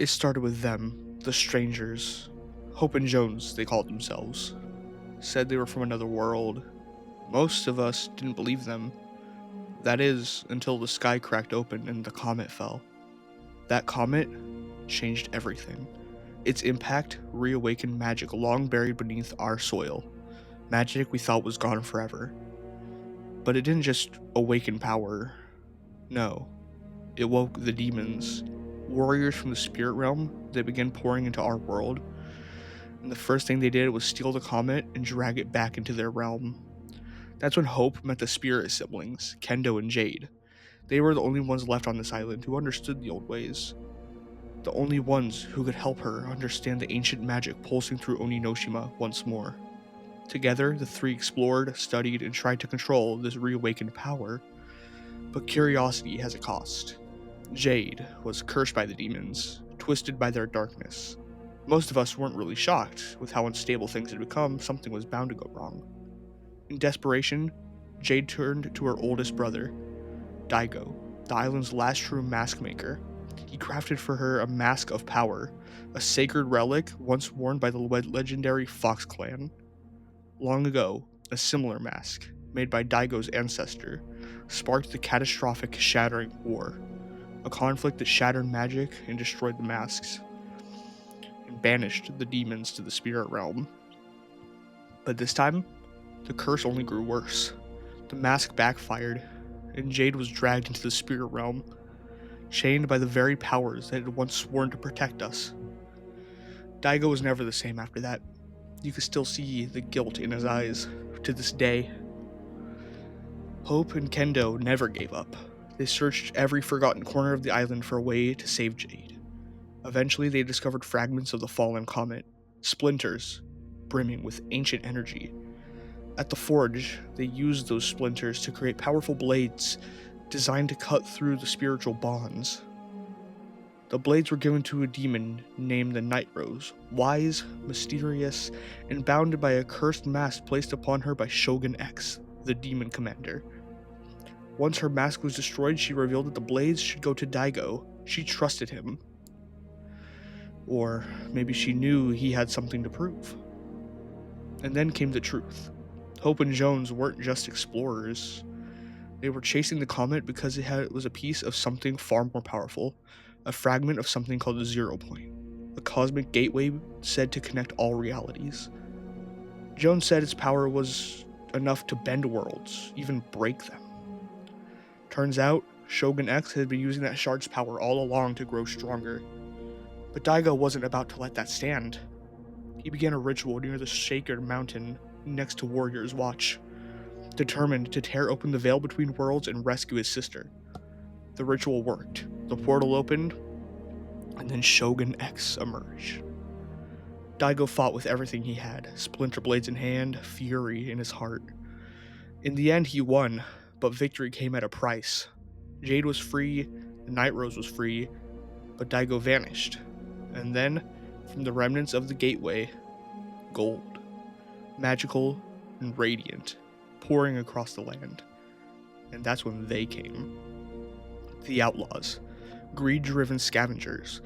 It started with them, the strangers. Hope and Jones, they called themselves. Said they were from another world. Most of us didn't believe them. That is, until the sky cracked open and the comet fell. That comet changed everything. Its impact reawakened magic long buried beneath our soil. Magic we thought was gone forever. But it didn't just awaken power. No, it woke the demons. Warriors from the spirit realm that began pouring into our world. And the first thing they did was steal the comet and drag it back into their realm. That's when Hope met the spirit siblings, Kendo and Jade. They were the only ones left on this island who understood the old ways. The only ones who could help her understand the ancient magic pulsing through Oninoshima once more. Together, the three explored, studied, and tried to control this reawakened power. But curiosity has a cost. Jade was cursed by the demons, twisted by their darkness. Most of us weren't really shocked. With how unstable things had become, something was bound to go wrong. In desperation, Jade turned to her oldest brother, Daigo, the island's last true mask maker. He crafted for her a mask of power, a sacred relic once worn by the legendary Fox clan. Long ago, a similar mask, made by Daigo's ancestor, sparked the catastrophic Shattering War, a conflict that shattered magic and destroyed the masks, and banished the demons to the spirit realm. But this time, the curse only grew worse. The mask backfired, and Jade was dragged into the spirit realm, chained by the very powers that had once sworn to protect us. Daigo was never the same after that. You could still see the guilt in his eyes to this day. Hope and Kendo never gave up. They searched every forgotten corner of the island for a way to save Jade. Eventually, they discovered fragments of the fallen comet, splinters brimming with ancient energy. At the forge, they used those splinters to create powerful blades designed to cut through the spiritual bonds. The blades were given to a demon named the Night Rose, wise, mysterious, and bounded by a cursed mask placed upon her by Shogun X, the demon commander. Once her mask was destroyed, she revealed that the blades should go to Daigo. She trusted him. Or maybe she knew he had something to prove. And then came the truth. Hope and Jones weren't just explorers. They were chasing the comet because it was a piece of something far more powerful, a fragment of something called the Zero Point, a cosmic gateway said to connect all realities. Jones said its power was enough to bend worlds, even break them. Turns out, Shogun X had been using that shard's power all along to grow stronger. But Daigo wasn't about to let that stand. He began a ritual near the sacred mountain next to Warrior's Watch, determined to tear open the veil between worlds and rescue his sister. The ritual worked. The portal opened, and then Shogun X emerged. Daigo fought with everything he had, splinter blades in hand, fury in his heart. In the end, he won, but victory came at a price. Jade was free, the Night Rose was free, but Daigo vanished. And then, from the remnants of the gateway, gold, magical and radiant, pouring across the land. And that's when they came. The outlaws, greed-driven scavengers,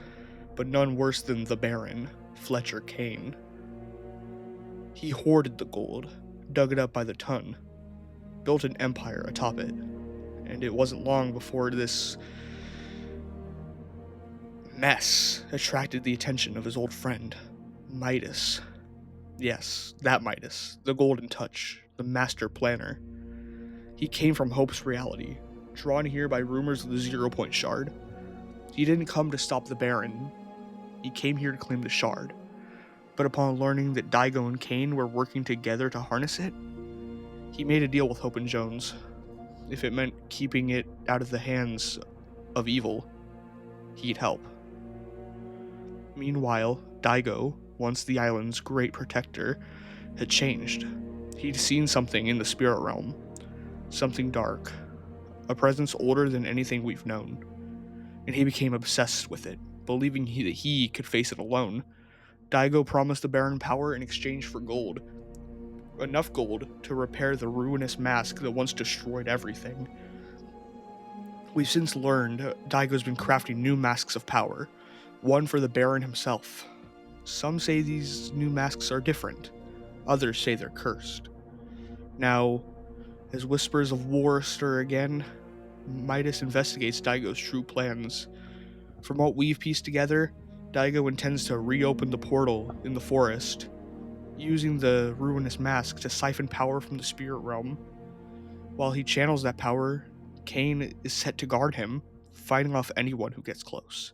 but none worse than the Baron, Fletcher Kane. He hoarded the gold, dug it up by the ton, built an empire atop it, and it wasn't long before this mess attracted the attention of his old friend, Midas. Yes, that Midas, the Golden Touch, the master planner. He came from Hope's reality, drawn here by rumors of the Zero Point Shard. He didn't come to stop the Baron, he came here to claim the Shard. But upon learning that Daigo and Kane were working together to harness it, he made a deal with Hope and Jones. If it meant keeping it out of the hands of evil, he'd help. Meanwhile, Daigo, once the island's great protector, had changed. He'd seen something in the spirit realm, something dark, a presence older than anything we've known, and he became obsessed with it, believing that he could face it alone. Daigo promised the Baron power in exchange for gold, enough gold to repair the ruinous mask that once destroyed everything. We've since learned Daigo's been crafting new masks of power, one for the Baron himself. Some say these new masks are different, others say they're cursed. Now, as whispers of war stir again, Midas investigates Daigo's true plans. From what we've pieced together, Daigo intends to reopen the portal in the forest, using the ruinous mask to siphon power from the spirit realm. While he channels that power, Kane is set to guard him, fighting off anyone who gets close.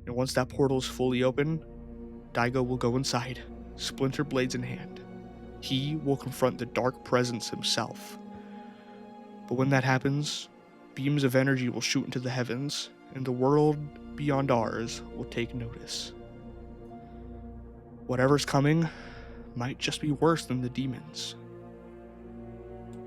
And once that portal is fully open, Daigo will go inside, splinter blades in hand. He will confront the dark presence himself. But when that happens, beams of energy will shoot into the heavens, and the world beyond ours will take notice. Whatever's coming might just be worse than the demons.